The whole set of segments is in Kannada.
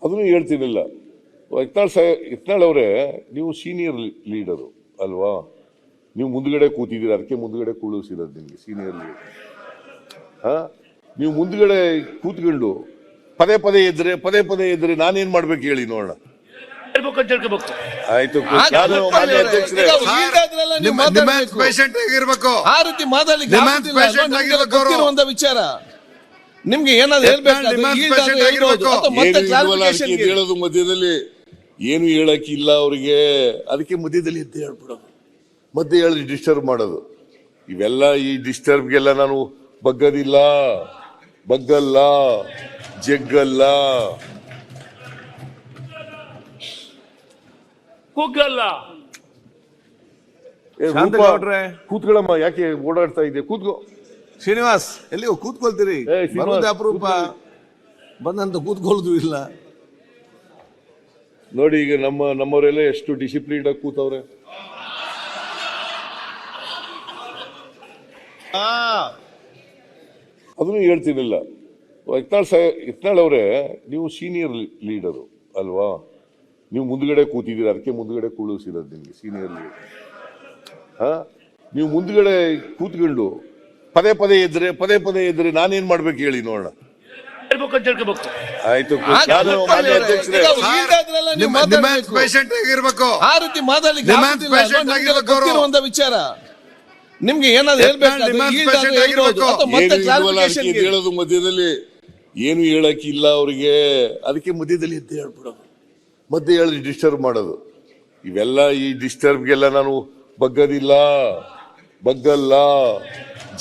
ಅದನ್ನು ಹೇಳ್ತೀನಿಲ್ಲ. ಯತ್ನಾಳ್ ಅವರೇ, ನೀವು ಸೀನಿಯರ್ ಲೀಡರು ಅಲ್ವಾ? ನೀವು ಮುಂದ್ಗಡೆ ಕೂತಿದ್ದೀರ, ಅದಕ್ಕೆ ಮುಂದ್ಗಡೆ ಕೂಳಿಸಿರೋದು ನಿಮಗೆ ಸೀನಿಯರ್ ಲೀಡರ್. ನೀವು ಮುಂದ್ಗಡೆ ಕೂತ್ಕೊಂಡು ಪದೇ ಪದೇ ಎದ್ರೆ ನಾನೇನ್ ಮಾಡ್ಬೇಕು ಹೇಳಿ ನೋಡೋಣ. ಆಯ್ತು, ವಿಚಾರ ನಿಮ್ಗೆ ಏನಾದ್ರು ಹೇಳೋದು ಮಧ್ಯದಲ್ಲಿ ಏನು ಹೇಳಕ್ಕಿಲ್ಲ ಅವ್ರಿಗೆ, ಅದಕ್ಕೆ ಮಧ್ಯದಲ್ಲಿ ಎದ್ದು ಹೇಳ್ಬಿಡೋದು, ಮಧ್ಯೆ ಹೇಳಿ ಡಿಸ್ಟರ್ಬ್ ಮಾಡೋದು. ಇವೆಲ್ಲ ಈ ಡಿಸ್ಟರ್ಬ್ಗೆಲ್ಲ ನಾನು ಬಗ್ಗಲ್ಲ, ಜಗ್ಗಲ್ಲ, ಕುಗ್ಗಲ್ಲ. ಕೂತ್ಕೊಳ್ಳಮ್ಮ, ಯಾಕೆ ಓಡಾಡ್ತಾ ಇದೆ? ಕೂತ್ಕೋ ಶ್ರೀನಿವಾಸ್, ಎಲ್ಲಿ ಕೂತ್ಕೊಳ್ತೀರಿ? ಬರೋದೇ ಅಪರೂಪ, ಬಂದಂತ ಕೂತ್ಕೊಳ್ಳೋದು ಇಲ್ಲ ನೋಡಿ. ಈಗ ನಮ್ಮವರೆಲ್ಲ ಎಷ್ಟು ಡಿಸಿಪ್ಲಿನ್ ಆಗಿ ಕೂತವ್ರೆ. ಅದನ್ನು ಹೇಳ್ತೀನಿಲ್ಲ. ಯತ್ನಾಳ್ ಅವರೇ, ನೀವು ಸೀನಿಯರ್ ಲೀಡರು ಅಲ್ವಾ? ನೀವು ಮುಂದ್ಗಡೆ ಕೂತಿದ್ದೀರ, ಅದಕ್ಕೆ ಮುಂದ್ಗಡೆ ಕೂಳಿಸಿರೋದು ನಿಮಗೆ ಸೀನಿಯರ್ ಲೀಡರ್. ನೀವು ಮುಂದ್ಗಡೆ ಕೂತ್ಕೊಂಡು ಪದೇ ಪದೇ ಎದ್ರೆ ನಾನೇನ್ ಮಾಡ್ಬೇಕು ಹೇಳಿ ನೋಡೋಣ. ಆಯ್ತು, ವಿಚಾರ ನಿಮ್ಗೆ ಏನಾದ್ರು ಹೇಳೋದು ಮಧ್ಯದಲ್ಲಿ ಏನು ಹೇಳಕ್ಕಿಲ್ಲ ಅವ್ರಿಗೆ, ಅದಕ್ಕೆ ಮಧ್ಯದಲ್ಲಿ ಎದ್ದು ಹೇಳ್ಬಿಡೋದು, ಮಧ್ಯೆ ಹೇಳಿ ಡಿಸ್ಟರ್ಬ್ ಮಾಡೋದು. ಇವೆಲ್ಲ ಈ ಡಿಸ್ಟರ್ಬ್ಗೆಲ್ಲ ನಾನು ಬಗ್ಗಲ್ಲ,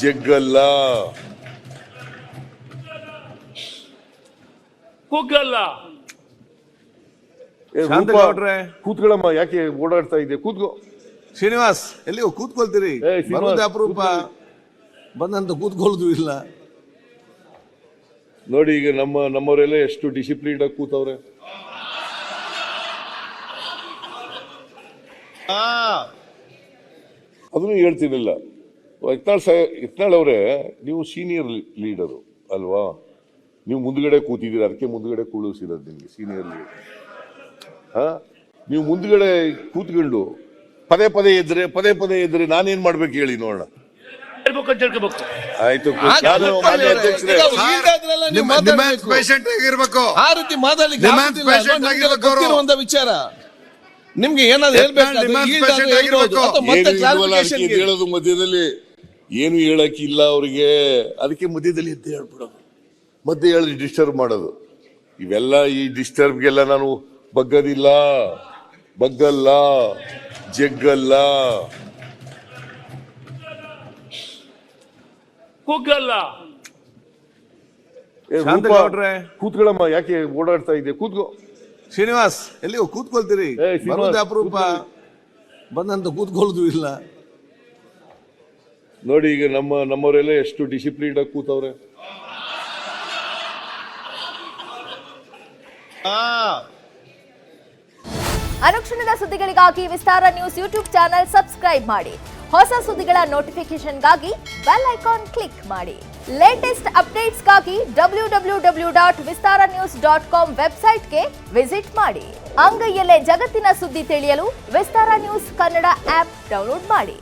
ಜಗ್ಗಲ್ಲ, ಕುಗ್ಗಲ್ಲ. ಕೂತ್ಕೊಳ್ಳಮ್ಮ, ಯಾಕೆ ಓಡಾಡ್ತಾ ಇದೆ? ಕೂತ್ಕೋ ಶ್ರೀನಿವಾಸ್, ಎಲ್ಲಿ ಕೂತ್ಕೊಳ್ತೀರಿ? ಬರೋದೇ ಅಪರೂಪ, ಬಂದಂತ ಕೂತ್ಕೊಳ್ಳೋದು ಇಲ್ಲ ನೋಡಿ. ಈಗ ನಮ್ಮವರೆಲ್ಲ ಎಷ್ಟು ಡಿಸಿಪ್ಲಿನ್ ಆಗಿ ಕೂತವ್ರೆ. ಅದನ್ನು ಹೇಳ್ತೀನಿಲ್ಲ. ಯತ್ನಾಳ್ ಅವರೇ, ನೀವು ಸೀನಿಯರ್ ಲೀಡರು ಅಲ್ವಾ? ನೀವು ಮುಂದ್ಗಡೆ ಕೂತಿದ್ದೀರ, ಅದಕ್ಕೆ ಮುಂದ್ಗಡೆ ಕೂಳಿಸಿರೋದು ನಿಮಗೆ ಸೀನಿಯರ್ ಲೀಡರ್. ನೀವು ಮುಂದ್ಗಡೆ ಕೂತ್ಕೊಂಡು ಪದೇ ಎದ್ರೆ ನಾನೇನ್ ಮಾಡ್ಬೇಕು ಹೇಳಿ ನೋಡೋಣ. ಆಯ್ತು, ವಿಚಾರ ನಿಮ್ಗೆ ಏನಾದ್ರು ಹೇಳೋದು ಮಧ್ಯದಲ್ಲಿ ಏನು ಹೇಳಕ್ಕಿಲ್ಲ ಅವ್ರಿಗೆ, ಅದಕ್ಕೆ ಮಧ್ಯದಲ್ಲಿ ಎದ್ದು ಹೇಳ್ಬಿಡೋದು, ಮಧ್ಯೆ ಹೇಳಿ ಡಿಸ್ಟರ್ಬ್ ಮಾಡೋದು. ಇವೆಲ್ಲ ಈ ಡಿಸ್ಟರ್ಬ್ಗೆಲ್ಲ ನಾನು ಬಗ್ಗಲ್ಲ, ಜಗ್ಗಲ್ಲ, ಕುಗ್ಗಲ್ಲ. ಕೂತ್ಕೊಳ್ಳಮ್ಮ, ಯಾಕೆ ಓಡಾಡ್ತಾ ಇದೆ? ಕೂತ್ಕೋ ಶ್ರೀನಿವಾಸ್, ಎಲ್ಲಿ ಕೂತ್ಕೊಳ್ತೀರಿ? ಬರೋದೇ ಅಪರೂಪ, ಬಂದಂತ ಕೂತ್ಕೊಳ್ಳೋದು ಇಲ್ಲ ನೋಡಿ. ಈಗ ನಮ್ಮವರೆಲ್ಲ ಎಷ್ಟು ಡಿಸಿಪ್ಲಿನ್ ಆಗಿ ಕೂತವ್ರೆ. ಅನುಕ್ಷಣದ ಸುದ್ದಿಗಳಿಗಾಗಿ ವಿಸ್ತಾರ ನ್ಯೂಸ್ ಯೂಟ್ಯೂಬ್ ಚಾನೆಲ್ ಸಬ್ಸ್ಕ್ರೈಬ್ ಮಾಡಿ. ಹೊಸ ಸುದ್ದಿಗಳ ನೋಟಿಫಿಕೇಶನ್ಗಾಗಿ ಬೆಲ್ ಐಕಾನ್ ಕ್ಲಿಕ್ ಮಾಡಿ. ಲೇಟೆಸ್ಟ್ ಅಪ್ಡೇಟ್ಸ್ಗಾಗಿ www.vistaranews.com ವೆಬ್ಸೈಟ್ಗೆ ವಿಸಿಟ್ ಮಾಡಿ. ಅಂಗೈಯಲ್ಲೇ ಜಗತ್ತಿನ ಸುದ್ದಿ ತಿಳಿಯಲು ವಿಸ್ತಾರ ನ್ಯೂಸ್ ಕನ್ನಡ ಆಪ್ ಡೌನ್ಲೋಡ್ ಮಾಡಿ.